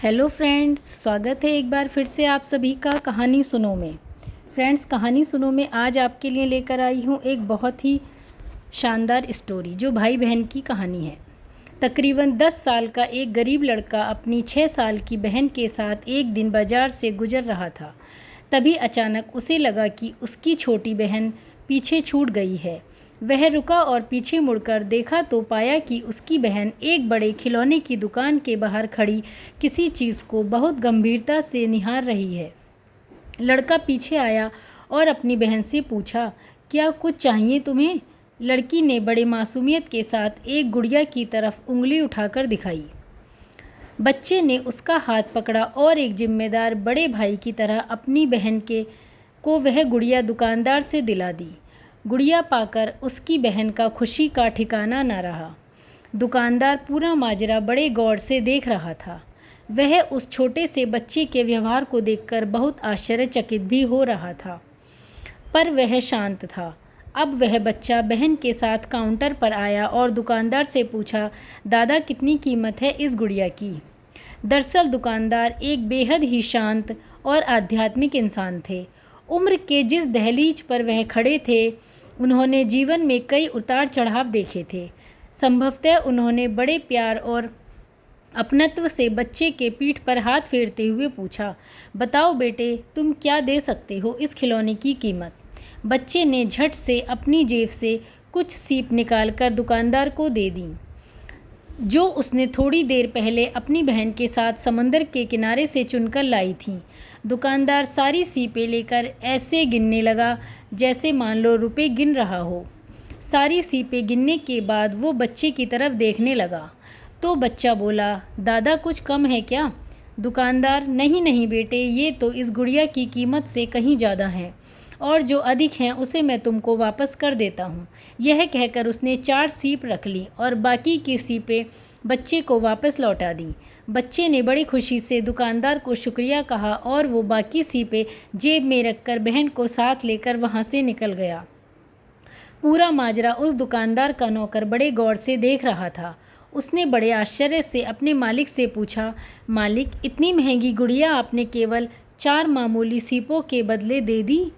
Hello friends, स्वागत है एक बार फिर से आप सभी का कहानी सुनो में। फ्रेंड्स, कहानी सुनो में आज आपके लिए लेकर आई हूँ एक बहुत ही शानदार स्टोरी जो भाई बहन की कहानी है। तकरीबन 10 साल का एक गरीब लड़का अपनी 6 साल की बहन के साथ एक दिन बाज़ार से गुजर रहा था। तभी अचानक उसे लगा कि उसकी छोटी बहन पीछे छूट गई है। वह रुका और पीछे मुड़कर देखा तो पाया कि उसकी बहन एक बड़े खिलौने की दुकान के बाहर खड़ी किसी चीज़ को बहुत गंभीरता से निहार रही है। लड़का पीछे आया और अपनी बहन से पूछा, क्या कुछ चाहिए तुम्हें? लड़की ने बड़े मासूमियत के साथ एक गुड़िया की तरफ उंगली उठाकर दिखाई। बच्चे ने उसका हाथ पकड़ा और एक जिम्मेदार बड़े भाई की तरह अपनी बहन को वह गुड़िया दुकानदार से दिला दी। गुड़िया पाकर उसकी बहन का खुशी का ठिकाना न रहा। दुकानदार पूरा माजरा बड़े गौर से देख रहा था। वह उस छोटे से बच्चे के व्यवहार को देखकर बहुत आश्चर्यचकित भी हो रहा था, पर वह शांत था। अब वह बच्चा बहन के साथ काउंटर पर आया और दुकानदार से पूछा, दादा कितनी कीमत है इस गुड़िया की? दरअसल दुकानदार एक बेहद ही शांत और आध्यात्मिक इंसान थे। उम्र के जिस दहलीज पर वह खड़े थे, उन्होंने जीवन में कई उतार चढ़ाव देखे थे। संभवतः उन्होंने बड़े प्यार और अपनत्व से बच्चे के पीठ पर हाथ फेरते हुए पूछा, बताओ बेटे, तुम क्या दे सकते हो इस खिलौने की कीमत? बच्चे ने झट से अपनी जेब से कुछ सीप निकालकर दुकानदार को दे दी, जो उसने थोड़ी देर पहले अपनी बहन के साथ समंदर के किनारे से चुनकर लाई थी। दुकानदार सारी सीपें लेकर ऐसे गिनने लगा जैसे मान लो रुपए गिन रहा हो। सारी सीपें गिनने के बाद वो बच्चे की तरफ देखने लगा तो बच्चा बोला, दादा कुछ कम है क्या? दुकानदार, नहीं नहीं बेटे, ये तो इस गुड़िया की कीमत से कहीं ज़्यादा है और जो अधिक हैं उसे मैं तुमको वापस कर देता हूँ। यह कहकर उसने 4 सीप रख ली और बाकी की सीपें बच्चे को वापस लौटा दी। बच्चे ने बड़ी खुशी से दुकानदार को शुक्रिया कहा और वो बाकी सीपें जेब में रखकर बहन को साथ लेकर वहाँ से निकल गया। पूरा माजरा उस दुकानदार का नौकर बड़े गौर से देख रहा था। उसने बड़े आश्चर्य से अपने मालिक से पूछा, मालिक, इतनी महंगी गुड़िया आपने केवल 4 मामूली सीपों के बदले दे दी?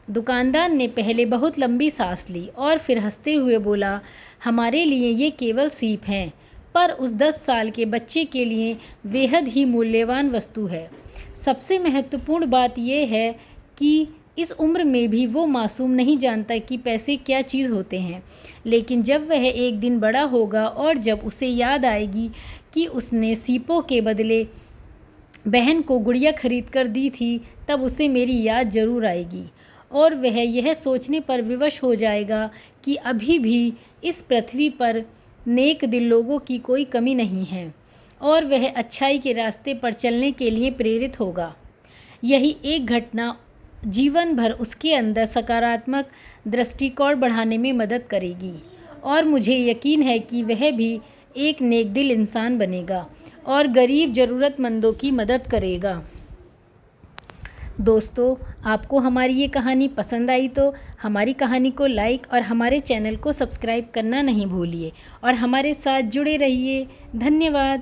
दुकानदार ने पहले बहुत लंबी सांस ली और फिर हंसते हुए बोला, हमारे लिए ये केवल सीप हैं, पर उस 10 साल के बच्चे के लिए बेहद ही मूल्यवान वस्तु है। सबसे महत्वपूर्ण बात यह है कि इस उम्र में भी वो मासूम नहीं जानता कि पैसे क्या चीज़ होते हैं, लेकिन जब वह एक दिन बड़ा होगा और जब उसे याद आएगी कि उसने सीपों के बदले बहन को गुड़िया खरीद कर दी थी, तब उसे मेरी याद ज़रूर आएगी और वह यह सोचने पर विवश हो जाएगा कि अभी भी इस पृथ्वी पर नेक दिल लोगों की कोई कमी नहीं है और वह अच्छाई के रास्ते पर चलने के लिए प्रेरित होगा। यही एक घटना जीवन भर उसके अंदर सकारात्मक दृष्टिकोण बढ़ाने में मदद करेगी और मुझे यकीन है कि वह भी एक नेक दिल इंसान बनेगा और गरीब ज़रूरतमंदों की मदद करेगा। दोस्तों, आपको हमारी ये कहानी पसंद आई तो हमारी कहानी को लाइक और हमारे चैनल को सब्सक्राइब करना नहीं भूलिए और हमारे साथ जुड़े रहिए। धन्यवाद।